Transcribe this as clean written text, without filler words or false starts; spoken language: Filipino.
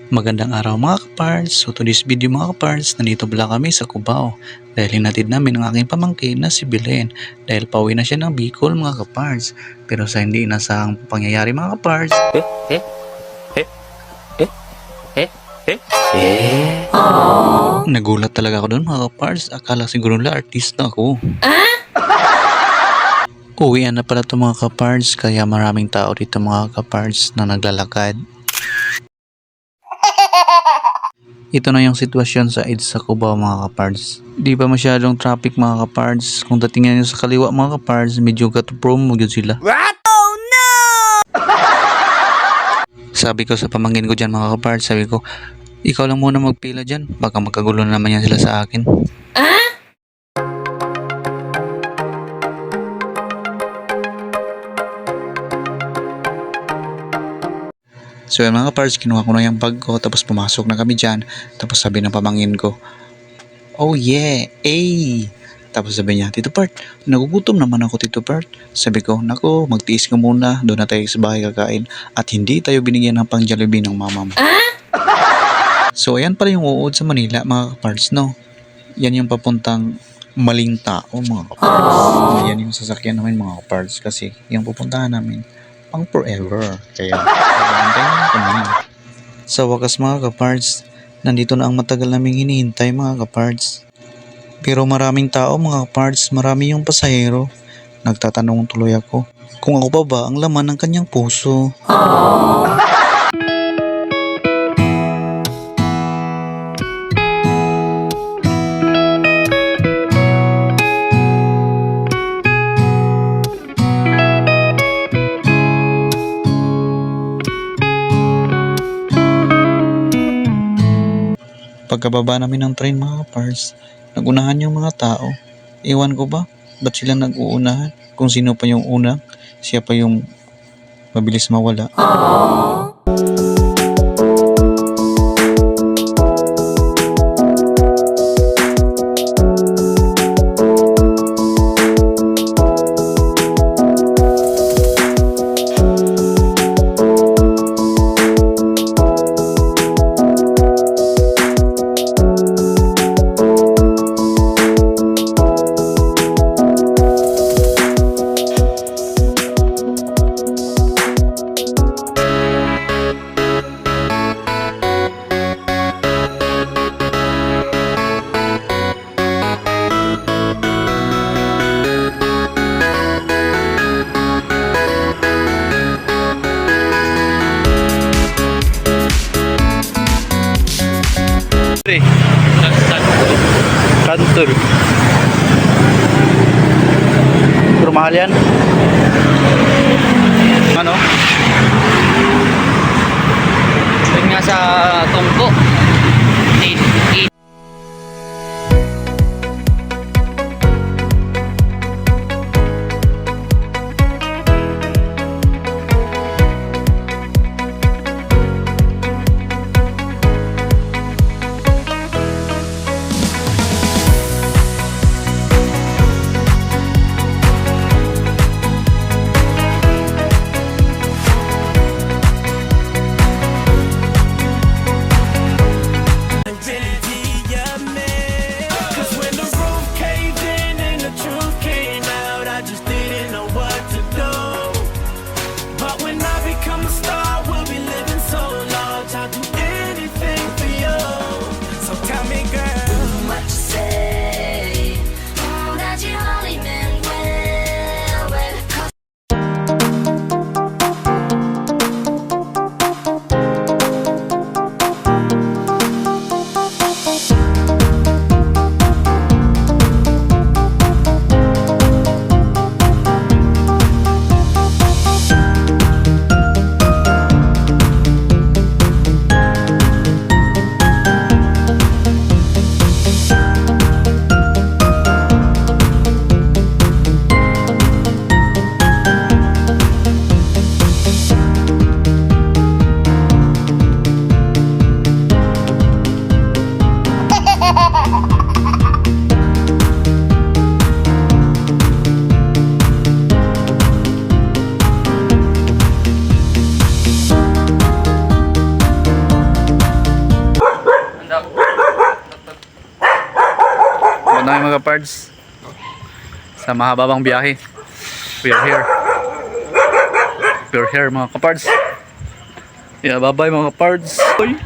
Magandang araw mga kapards. So to this video mga kapards, nandito pala kami sa Cubao dahil hinatid namin ang aking pamangkin na si Belen dahil pauwi na siya ng Bicol mga kapards. Pero sa hindi inasahang pangyayari mga kapards, nagulat talaga ako doon mga kapards. Akala siguro nila artista ako. Uwian na pala ito mga kapards, kaya maraming tao dito mga kapards na naglalakad. Ito na yung sitwasyon sa EDSA Cubao mga kapards. Di pa masyadong traffic mga kapards. Kung tatingnan nyo sa kaliwa mga kapards, medyo gatuprom mo yun sila. What? Oh no! Sabi ko sa pamangkin ko dyan mga kapards, sabi ko, ikaw lang muna magpila dyan. Baka magkagulo na naman yan sila sa akin. So yung mga kapards, kinuha ko na yung bag ko, tapos pumasok na kami dyan. Tapos sabi ng pamangkin ko, oh yeah, ay! Tapos sabi niya, Tito Part, nagugutom naman ako Tito Part. Sabi ko, nako, magtiis ka muna, doon na tayo sa bahay kakain. At hindi tayo binigyan ng pang Jollibee ng mama mo. So ayan pala yung uod sa Manila mga kapards, no? Yan yung papuntang Maling Tao mga kapards. Yan yung sasakyan namin mga kapards, kasi yung pupuntahan namin pang forever. Kaya sa wakas mga kapards, nandito na ang matagal naming hinihintay mga kapards. Pero maraming tao mga kapards, marami yung pasahero. Nagtatanong tuloy ako kung ako pa ba ang laman ng kanyang puso. Pagkababa namin ng train mga kapards, nagunahan yung mga tao. Ewan ko ba, ba't sila nag-uunahan? Kung sino pa yung una, siya pa yung mabilis mawala. Kantor. Pero mahal yan. Ano? Yun nga sa Tungko. 8. na kayo mga kapards. Sa mahababang biyahe. We are here. We are here mga kapards. Yeah, bye bye mga kapards. Uy.